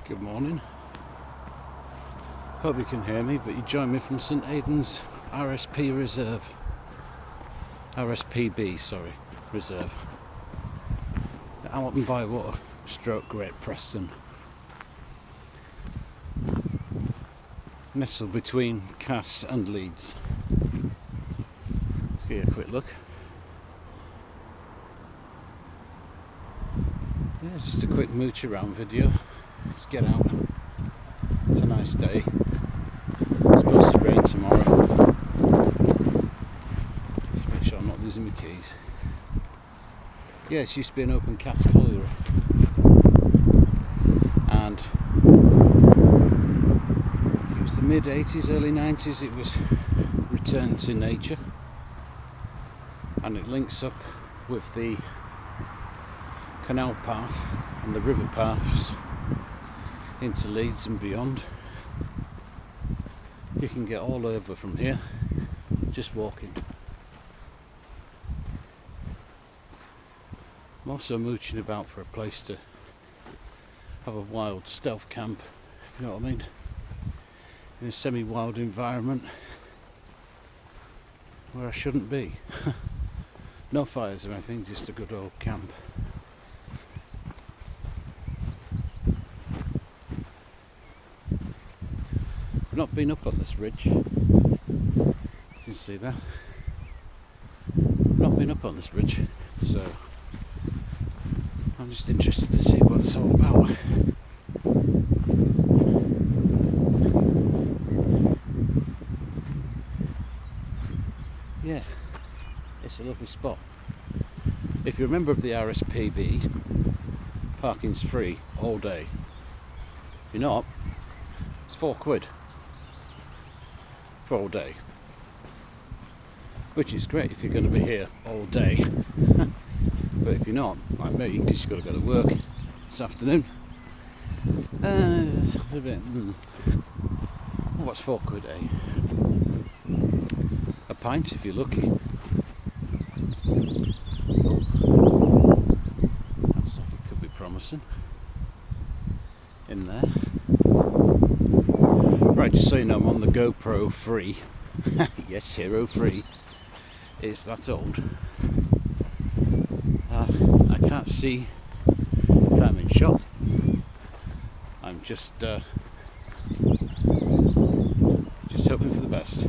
Good morning. Hope you can hear me, but you join me from St.Aidans RSPB, Reserve. Allerton Bywater, Great Preston. Nestled between Cass and Leeds. Let's give you a quick look. Yeah, just a quick mooch around video. Let's get out. It's a nice day. It's supposed to rain tomorrow. Just make sure I'm not losing my keys. Yeah, it used to be an open cast colliery. And it was the mid 80s, early 90s, it was returned to nature. And it links up with the Canal path and the river paths into Leeds and beyond. You can get all over from here just walking. I'm also mooching about for a place to have a wild stealth camp, if you know what I mean, in a semi-wild environment where I shouldn't be. No fires or anything, just a good old camp. I've not been up on this ridge. You can see that. I've not been up on this ridge, so I'm just interested to see what it's all about. Yeah, it's a lovely spot. If you're a member of the RSPB, parking's free all day. If you're not, it's £4 for all day, which is great if you're going to be here all day. But if you're not, like me, because you've got to go to work this afternoon, it's a bit, what's £4 a pint if you're lucky. Looks like it could be promising in there. Right, just so you know, I'm on the GoPro free. Yes, Hero free. It's that old. I can't see if I'm in shot. I'm just hoping for the best.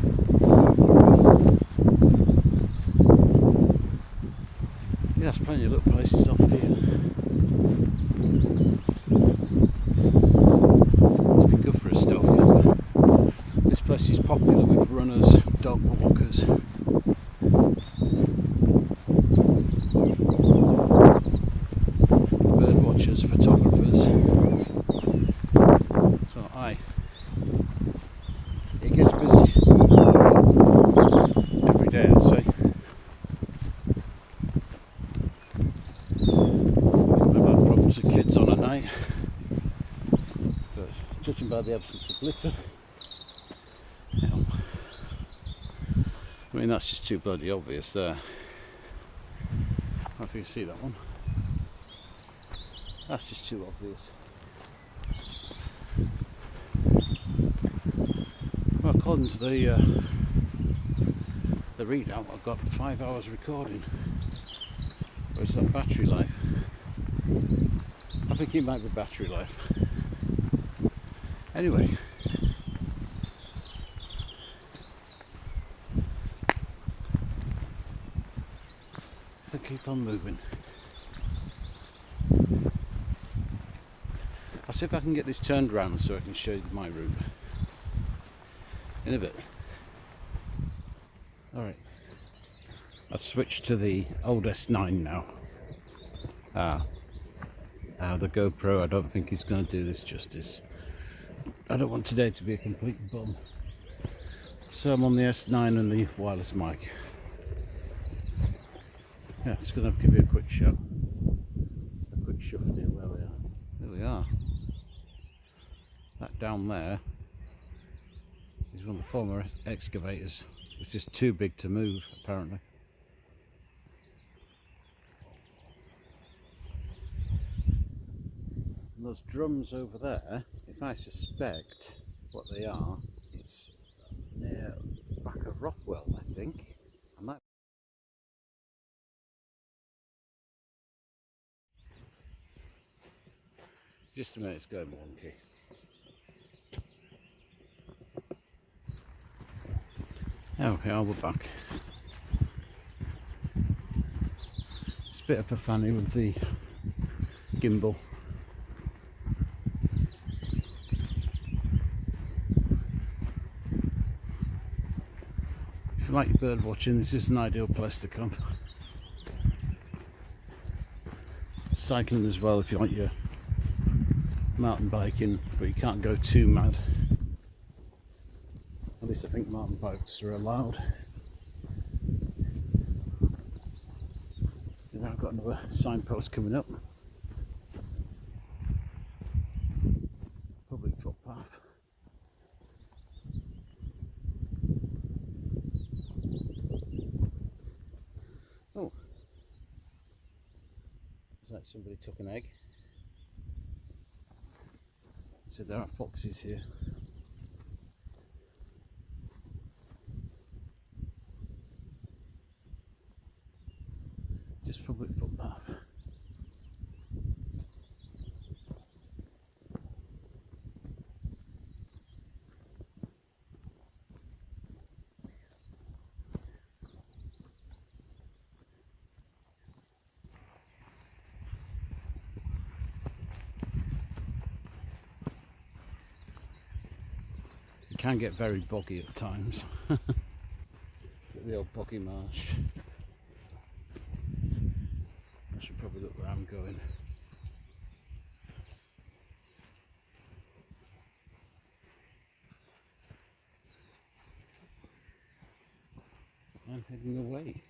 Yeah, there's plenty of little places off here. It's been good for a stealth camp. This place is popular with runners, dog walkers. Bird watchers, photographers. So it gets busy every day, I'd say. I've had problems with kids on a night, but judging by the absence of glitter, I mean, that's just too bloody obvious there. I don't know if you can see that one. That's just too obvious. Well, according to the readout, I've got 5 hours recording. Where's that battery life? I think it might be battery life. Anyway. So keep on moving. I'll see if I can get this turned around so I can show you my route in a bit. Alright, I've switched to the old S9 now. The GoPro, I don't think is going to do this justice. I don't want today to be a complete bum. So I'm on the S9 and the wireless mic. Yeah, just going to give you a quick shot. A quick shuft here where we are. There we are. That down there is one of the former excavators. It's just too big to move, apparently. those drums over there, if I suspect what they are, it's near back of Rothwell, I think. I might. Just a minute, it's going wonky. Okay, we're back. It's a bit of a fanny with the gimbal. If you like your bird watching, this is an ideal place to come. Cycling as well if you like your mountain biking, but you can't go too mad. At least I think mountain bikes are allowed. And I've got another signpost coming up. Public footpath. Oh, it's like somebody took an egg. So there are foxes here. Just public footpath. It can get very boggy at times. The old boggy marsh. I should probably look where I'm going. I'm heading away.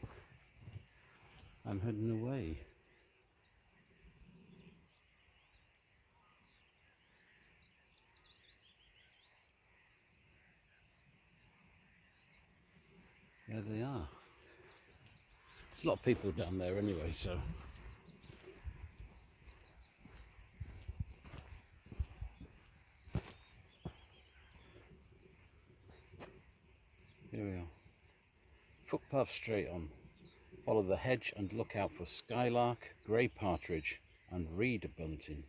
I'm heading away. There they are. There's a lot of people down there anyway, so. Here we are. Footpath straight on. Follow the hedge and look out for skylark, grey partridge and reed bunting.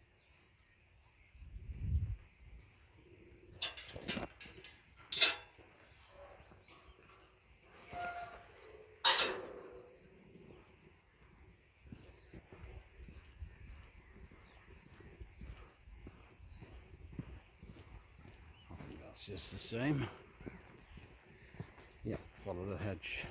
I think that's just the same. Yep, follow the hedge.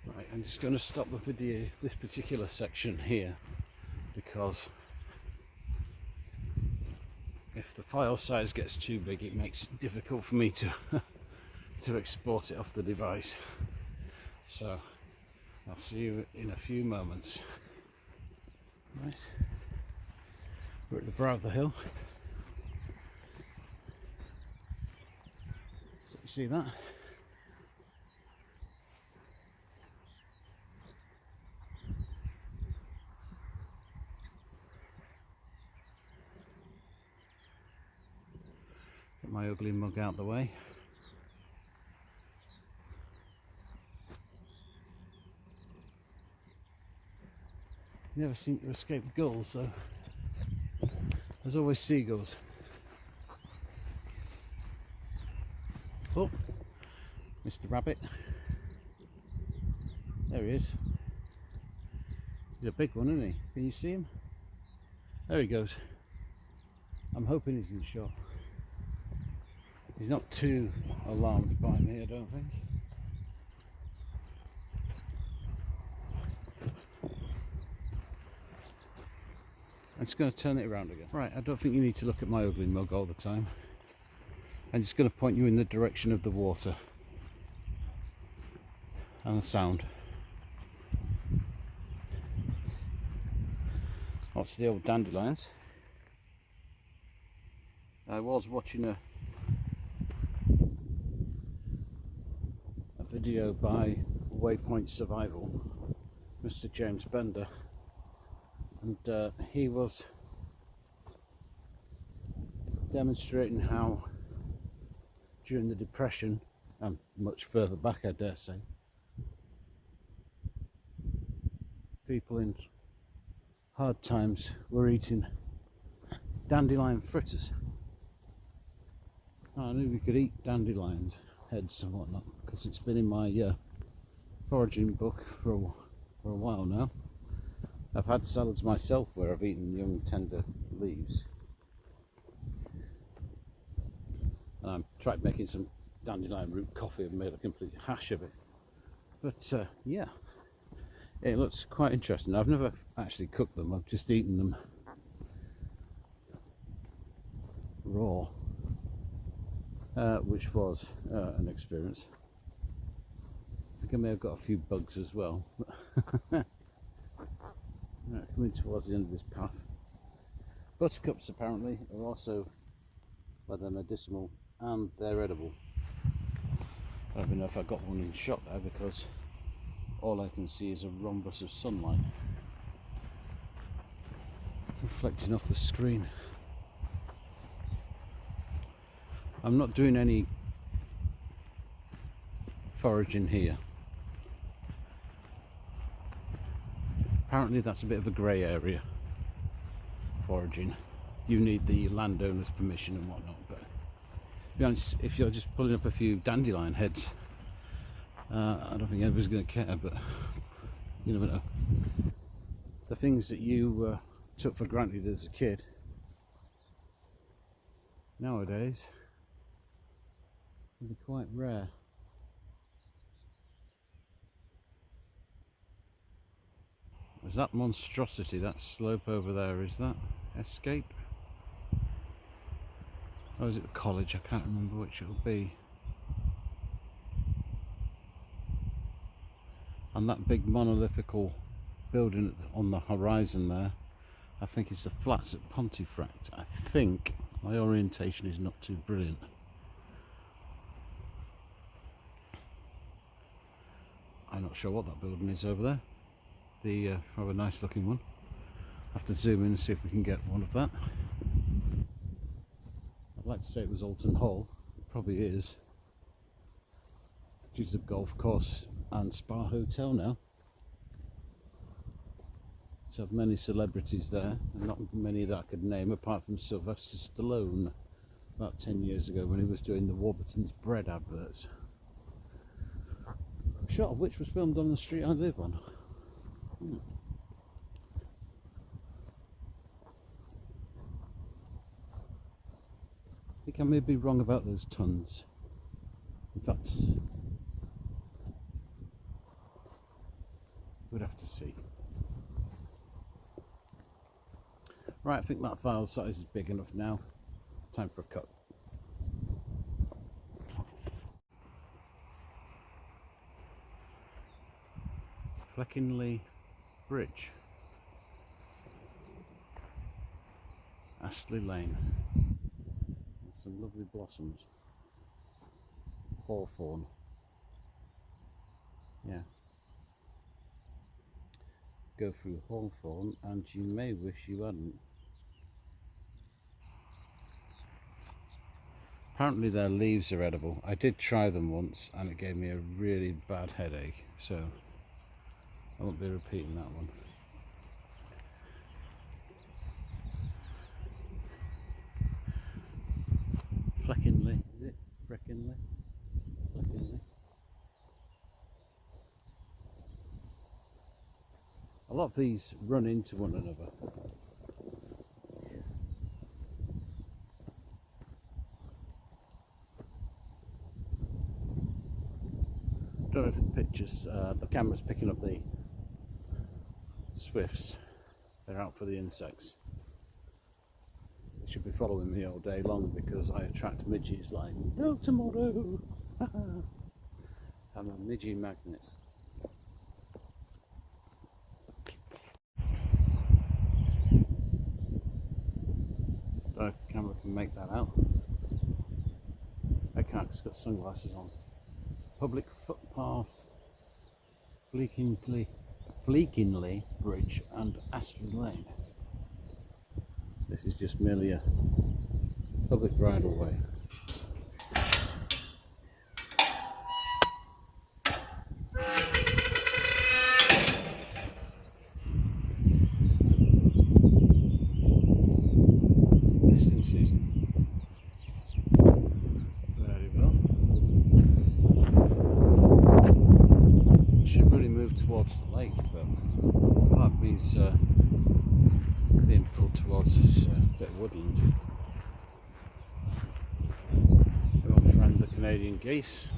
Right, I'm just going to stop the video, this particular section here, because if the file size gets too big, it makes it difficult for me to to export it off the device. So I'll see you in a few moments. Right, we're at the brow of the hill. So you see that? Get my ugly mug out the way. Never seem to escape gulls, so there's always seagulls. Oh, Mr. Rabbit. There he is. He's a big one, isn't he? Can you see him? There he goes. I'm hoping he's in shot. He's not too alarmed by me, I don't think. I'm just going to turn it around again. Right, I don't think you need to look at my ugly mug all the time. I'm just going to point you in the direction of the water and the sound. Lots of the old dandelions. I was watching a video by Waypoint Survival, Mr. James Bender, and he was demonstrating how during the Depression, and much further back I dare say, people in hard times were eating dandelion fritters. I knew we could eat dandelions, heads and whatnot, because it's been in my foraging book for a while now. I've had salads myself where I've eaten young tender leaves. And I've tried making some dandelion root coffee and made a complete hash of it. But yeah, it looks quite interesting. I've never actually cooked them, I've just eaten them raw, which was an experience. I think I may have got a few bugs as well. Right, coming towards the end of this path. Buttercups apparently are also, well, they're medicinal and they're edible. I don't even know if I got one in shot there because all I can see is a rhombus of sunlight reflecting off the screen. I'm not doing any foraging here. Apparently that's a bit of a grey area, foraging. You need the landowner's permission and whatnot, but to be honest, if you're just pulling up a few dandelion heads, I don't think anybody's going to care, but you never know. The things that you took for granted as a kid, nowadays, can be quite rare. There's that monstrosity, that slope over there, is that Escape? Or is it the college? I can't remember which it'll be. And that big monolithical building on the horizon there, I think it's the flats at Pontefract. I think my orientation is not too brilliant. I'm not sure what that building is over there. The rather nice looking one. Have to zoom in and see if we can get one of that. I'd like to say it was Alton Hall. It probably is. Which is the golf course and spa hotel now. So have many celebrities there, and not many that I could name apart from Sylvester Stallone about 10 years ago when he was doing the Warburton's bread adverts. A shot of which was filmed on the street I live on. I think I may be wrong about those tons. In fact, we'd have to see. Right, I think that file size is big enough now. Time for a cut. Fleckinley Bridge, Astley Lane, and some lovely blossoms. Hawthorn, yeah. Go through Hawthorn and you may wish you hadn't. Apparently their leaves are edible. I did try them once and it gave me a really bad headache, so I won't be repeating that one. Fleckinley, is it? Freckinley? Fleckinley. A lot of these run into one another. I don't know if the pictures, the camera's picking up the swifts. They're out for the insects. They should be following me all day long because I attract midges like no tomorrow. I'm a midgie magnet. Don't know if the camera can make that out. I can't, 'cause it's got sunglasses on. public footpath, Fleekingley Bridge and Astley Lane. This is just merely a public bridleway. Listing season. Very well. Should really move towards the lake, but part of me's being pulled towards this bit of woodland. We're off around the Canadian geese.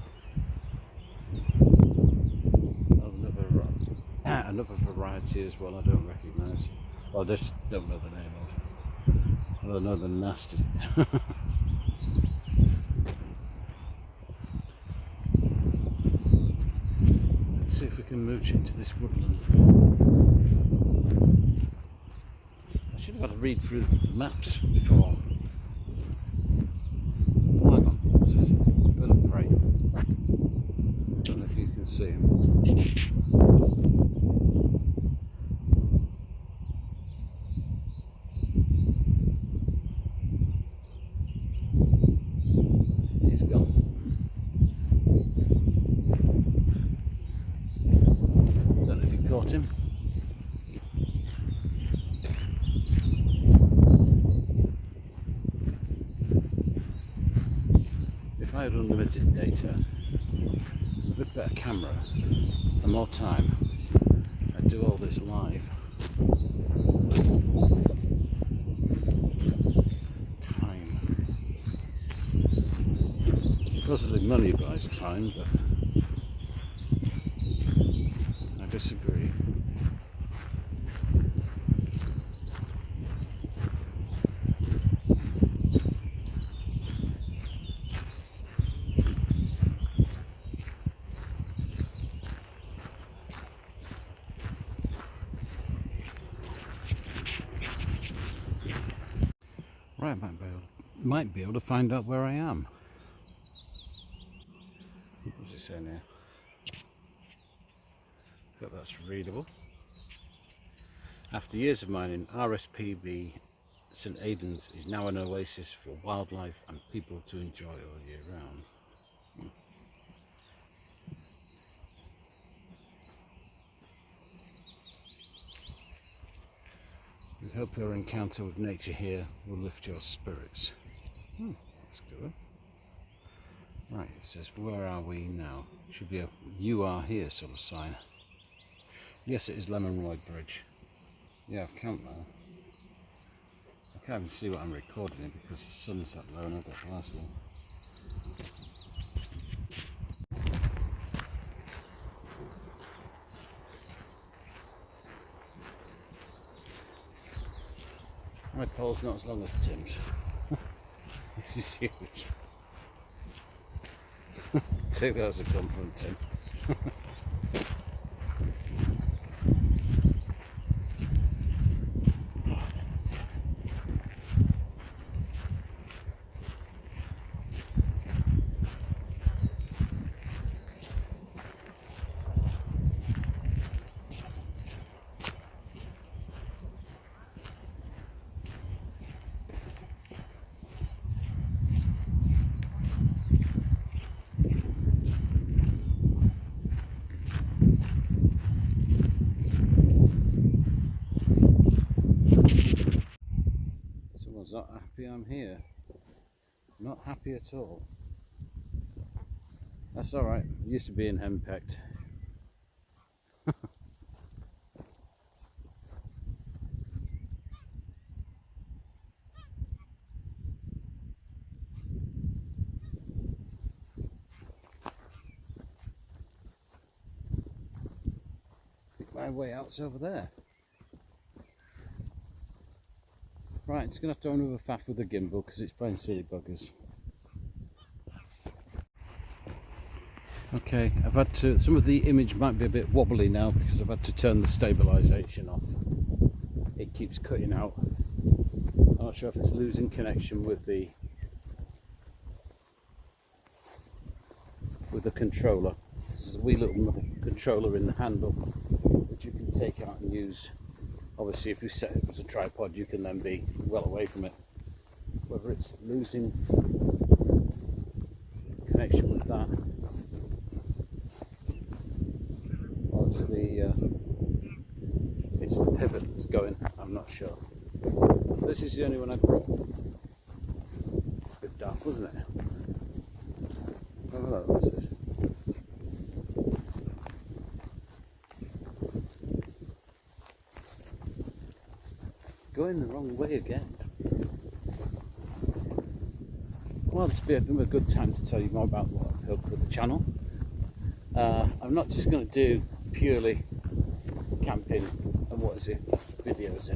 Another variety as well I don't recognise. Well, I just don't know the name of. I don't know they're nasty. Let's see if we can mooch into this woodland. I should have had a read through the maps before. Oh, hang on, what's this? Bird of prey. Don't know if you can see him. He's gone. Don't know if you caught him. If I had unlimited data, a bit better camera, and more time, I'd do all this live. Time. Supposedly money buys time, but I disagree. Right, might be able to find out where I am. What's it saying here? Hope that's readable. After years of mining, RSPB St. Aidans is now an oasis for wildlife and people to enjoy all year round. We hope your encounter with nature here will lift your spirits. That's good. Right, it says, where are we now? Should be a "you are here" sort of sign. Yes, it is Lemon Roy Bridge. Yeah, I've camped there. I can't even see what I'm recording in because the sun's that low and I've got glasses on. My pole's not as long as Tim's. This is huge. Take that as a compliment, Tim. Not happy I'm here. Not happy at all. That's alright. Used to being henpecked. My way out's over there. Right, it's going to have to have another faff with the gimbal because it's playing silly buggers. Okay, I've had to, some of the image might be a bit wobbly now because I've had to turn the stabilisation off. It keeps cutting out. I'm not sure if it's losing connection with the with a controller. There's a wee little controller in the handle which you can take out and use. Obviously if you set it as a tripod you can then be well away from it. Whether it's losing connection with that or it's the pivot that's going, I'm not sure. This is the only one I brought. A bit dark, wasn't it? Oh, hello, what's this? Going the wrong way again. Well, this will be a good time to tell you more about what I've built for the channel. I'm not just going to do purely camping and videos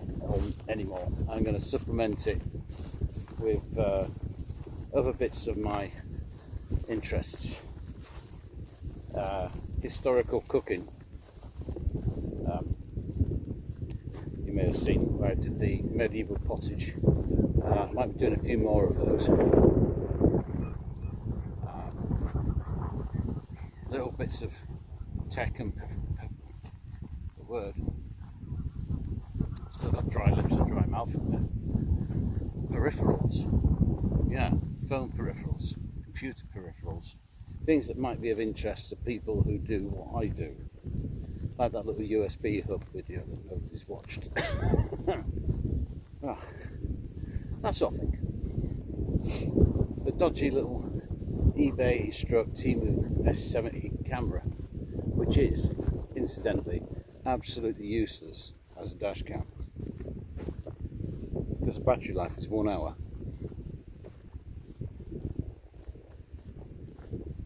anymore. I'm going to supplement it with other bits of my interests. Historical cooking. You may have seen where I did the medieval pottage. I might be doing a few more of those. Little bits of tech and the word. Still got dry lips and dry mouth. Peripherals. Yeah, phone peripherals, computer peripherals. Things that might be of interest to people who do what I do. Like that little USB hub video that nobody's watched. Oh, that sort of thing. The dodgy little eBay stroke Temu S70 camera, which is, incidentally, absolutely useless as a dash cam. Because the battery life is 1 hour.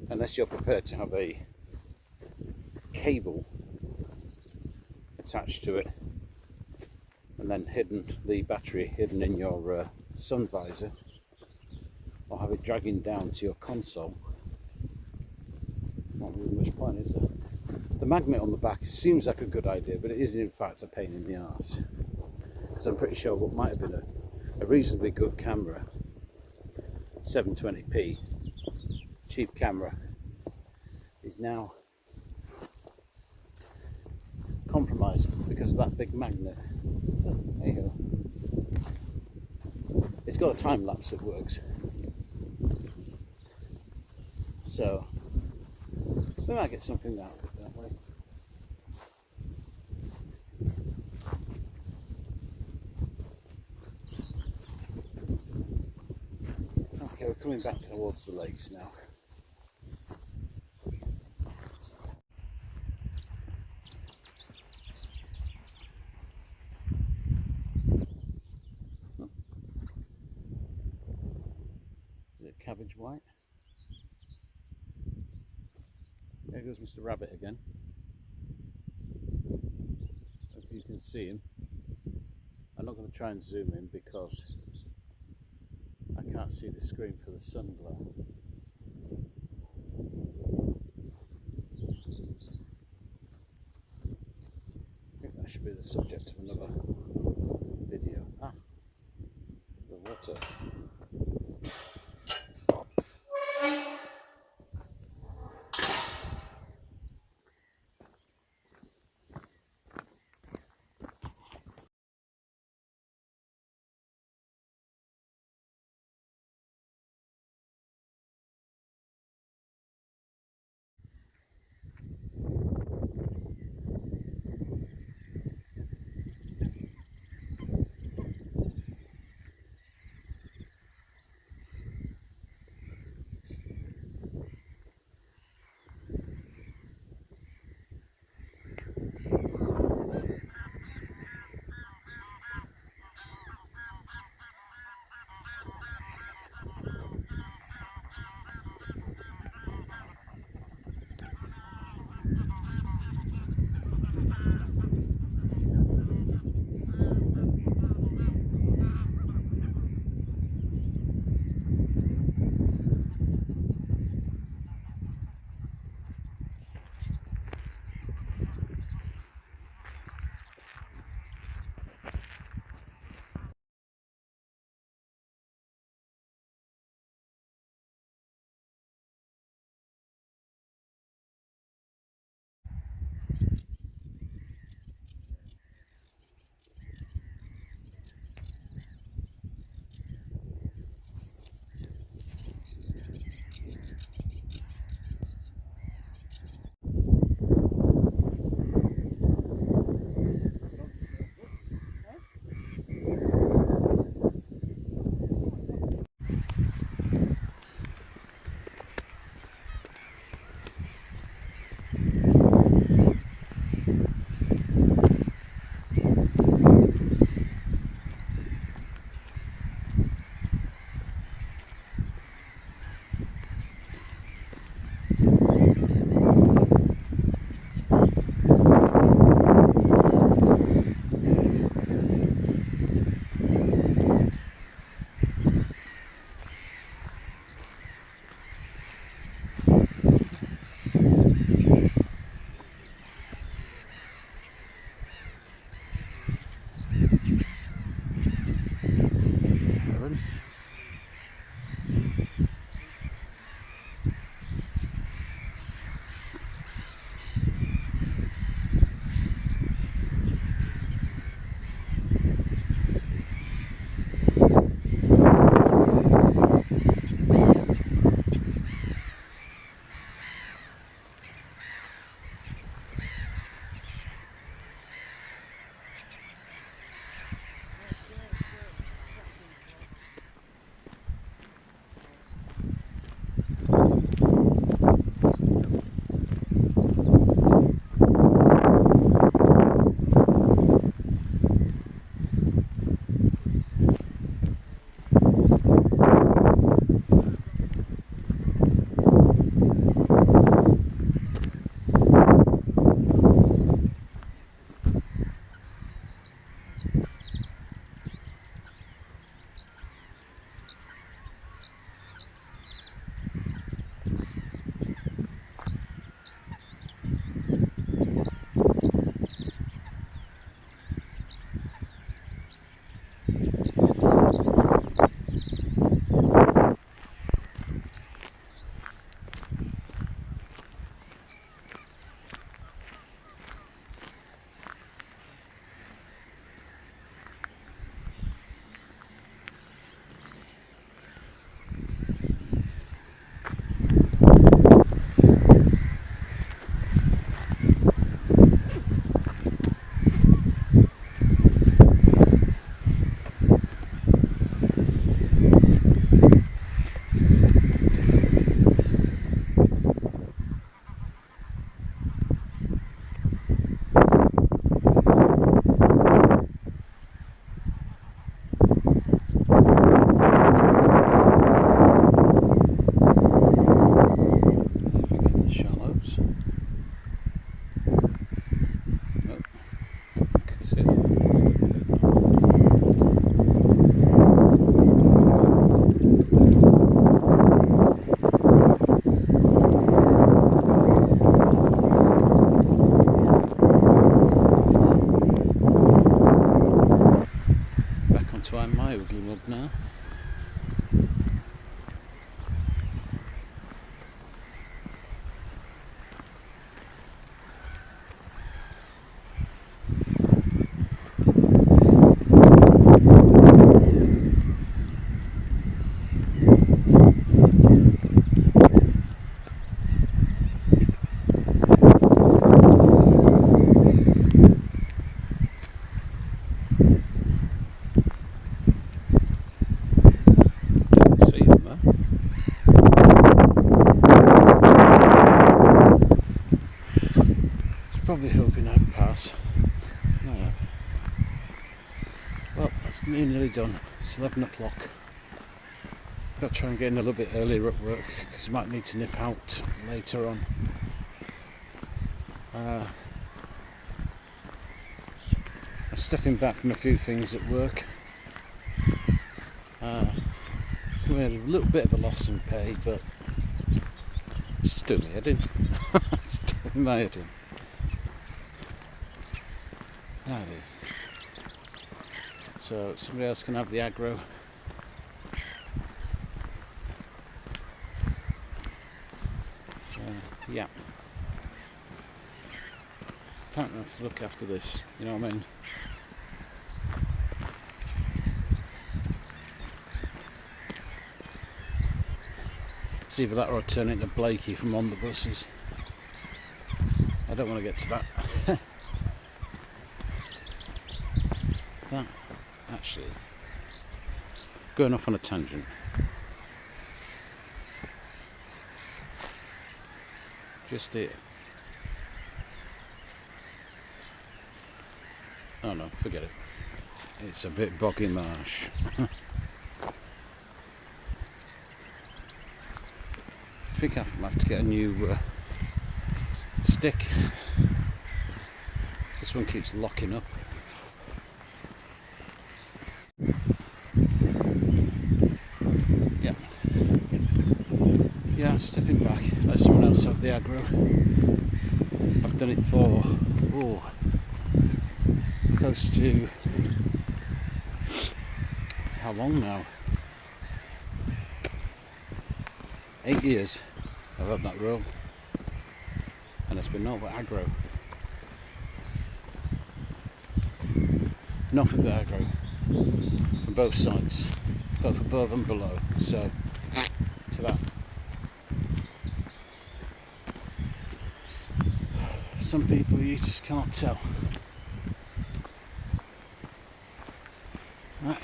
Unless you're prepared to have a cable attached to it and then the battery hidden in your sun visor, or have it dragging down to your console. Not really much point, is there? The magnet on the back seems like a good idea, but it is in fact a pain in the arse. So I'm pretty sure what might have been a reasonably good camera, 720p, cheap camera, is now compromised because of that big magnet. There you go. It's got a time lapse that works. So we might get something out of it that way. Okay, we're coming back towards the lakes now. Is it cabbage white? There goes Mr. Rabbit again. If you can see him. I'm not going to try and zoom in because I can't see the screen for the sun glare. I think that should be the subject of another video. Ah, the water. now. Probably hoping I'd pass. No. Well, that's nearly done. It's 11 o'clock. Got to try and get in a little bit earlier at work because I might need to nip out later on. I'm stepping back from a few things at work. So we had a little bit of a loss in pay, but it's doing my head in. It's doing my head in. So somebody else can have the aggro. Yeah. Can't have to look after this, you know what I mean? It's either that or I turn into Blakey from On the Buses. I don't want to get to that. That, actually, going off on a tangent. Just here. Oh no, forget it. It's a bit boggy marsh. I think I have to get a new stick. This one keeps locking up. Yeah, stepping back. Let someone else have the aggro. I've done it for close to how long now? 8 years I've had that role, and it's been nothing but aggro. Nothing but aggro from both sides, both above and below. So to that. Some people you just can't tell. Right.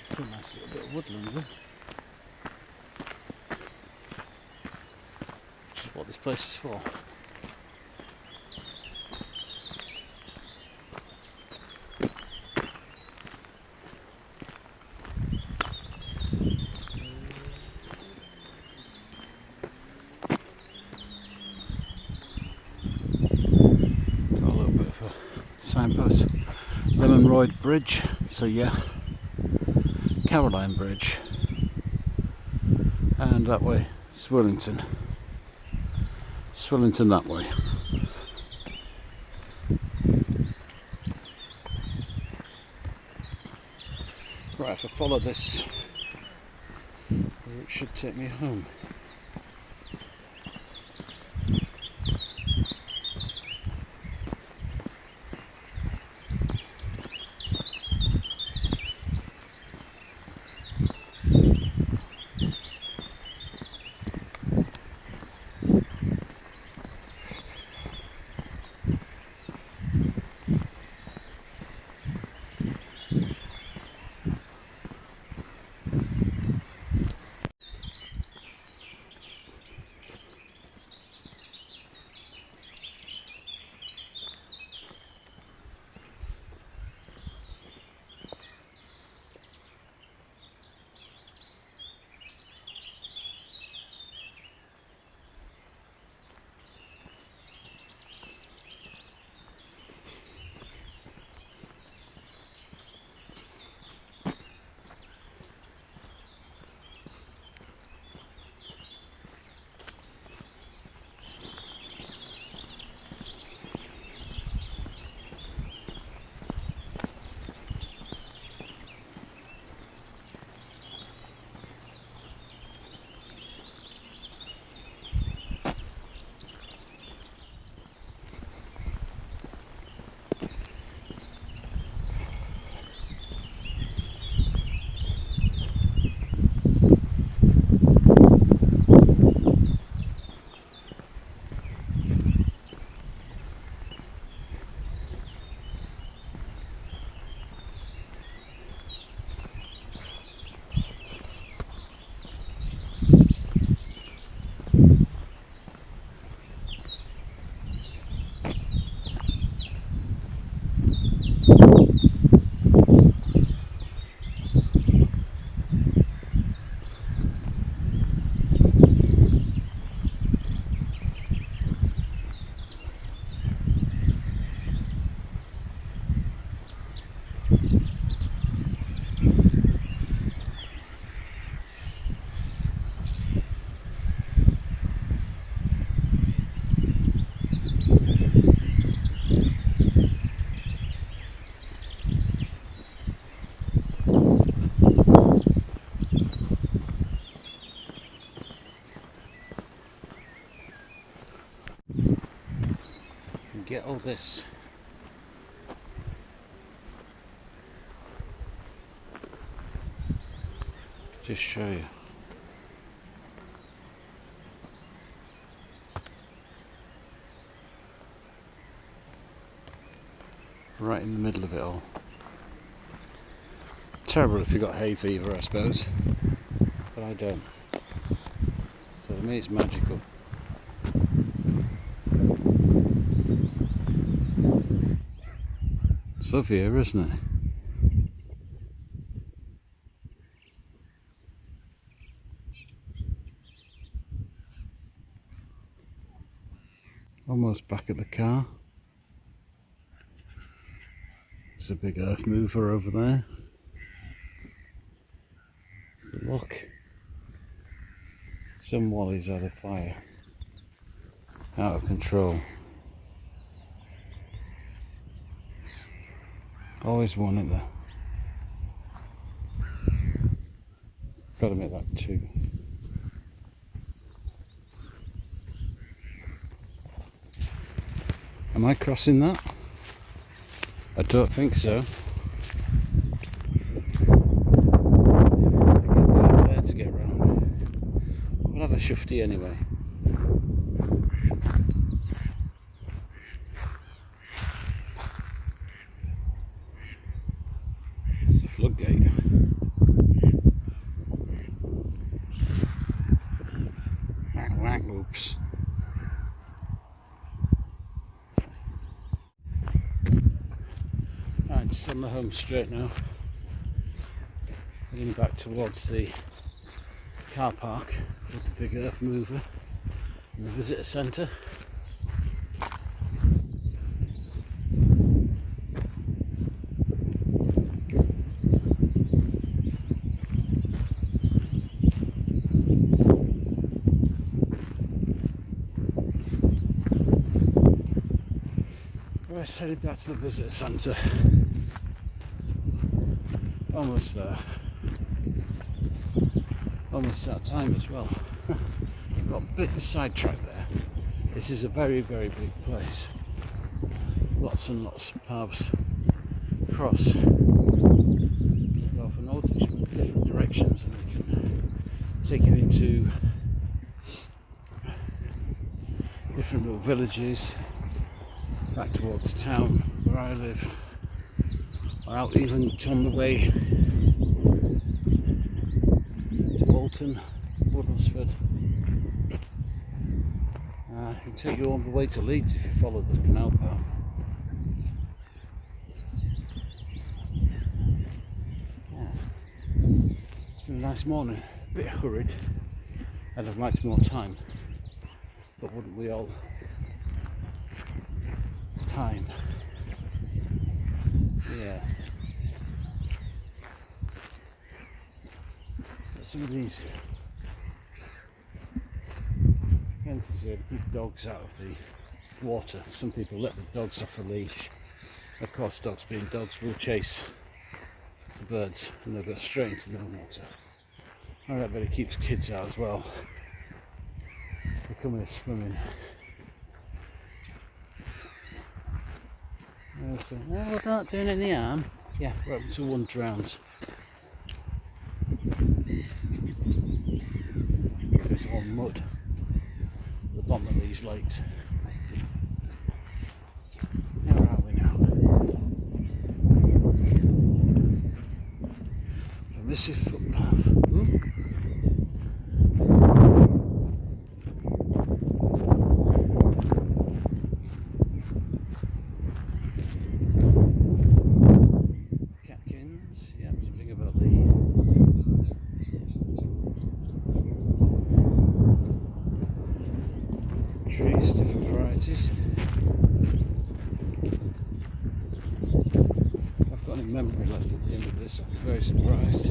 It's a nice little bit of woodland there. Which is what this place is for. Signpost, Lemonroyd Bridge, so yeah, Caroline Bridge, and that way, Swillington that way. Right, if I follow this, it should take me home. get all this. Just show you. Right in the middle of it all. Terrible if you got hay fever, I suppose, but I don't. So to me it's magical. It's lovely here, isn't it? Almost back at the car. There's a big earth mover over there. Look, some wally's had a fire. Out of control. Always one in there. Gotta make that two. Am I crossing that? I don't think so. Where to get round? We'll have a shufty anyway. It's the floodgate. Oops. Right, just on the home straight now. Heading back towards the car park with the big earth mover and the visitor centre. Right, heading back to the visitor centre. Almost there. Almost out of time as well. Got a bit sidetracked there. This is a very, very big place. Lots and lots of paths cross. They go off in all different directions, and they can take you into different little villages, back towards town where I live, or out even on the way to Allerton, Bywater. It can take you all the way to Leeds if you follow the Canal path. Yeah. It's been a nice morning, a bit hurried. I'd have liked more time, but wouldn't we all? Time. Yeah. But some of these fences here to keep dogs out of the water. Some people let the dogs off a leash. Of course, dogs being dogs will chase the birds and they'll go straight into the water. I bet it keeps kids out as well. They come here swimming. So, well, we're not doing any harm. Yeah, we're up to one drowns. It's all mud at the bottom of these lakes. Where are we now? Permissive footpath. Ooh. Trees, different varieties. If I've got any memory left at the end of this, I'll be very surprised.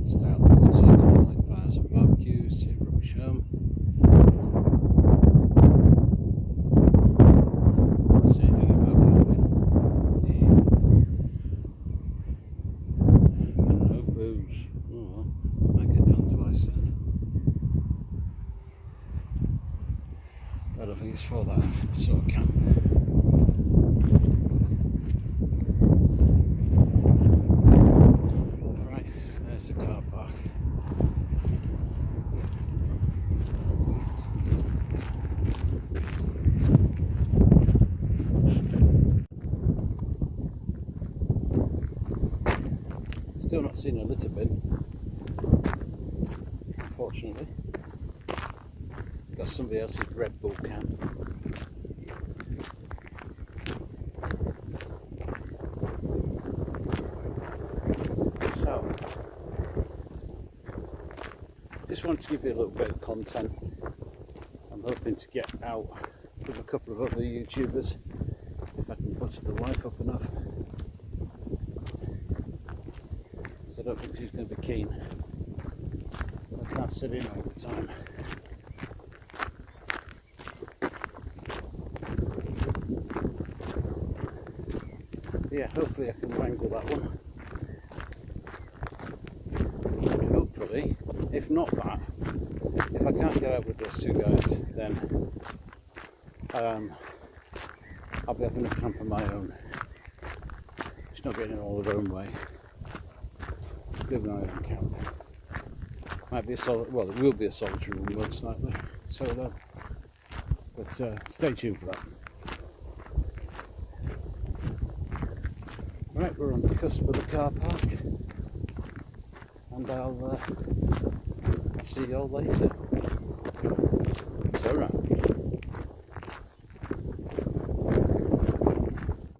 Start the whole circle like fires and barbecues, take rubbish home. See anything I don't think it's for that sort of camp. Right, there's the car park. Still not seen a litter bin, unfortunately. Got somebody else's Red Bull can. So, just wanted to give you a little bit of content. I'm hoping to get out with a couple of other YouTubers if I can butter the wife up enough. So I don't think she's going to be keen. I can't sit in all the time. Yeah, hopefully I can wrangle that one. And hopefully, if not that, if I can't get out with those two guys, then I'll be having a camp of my own. It's not getting all their own way. Living my own camp. Might be a well, it will be a solitary one most likely. Solo. But stay tuned for that. Right, we're on the cusp of the car park, and I'll see you all later. So, right.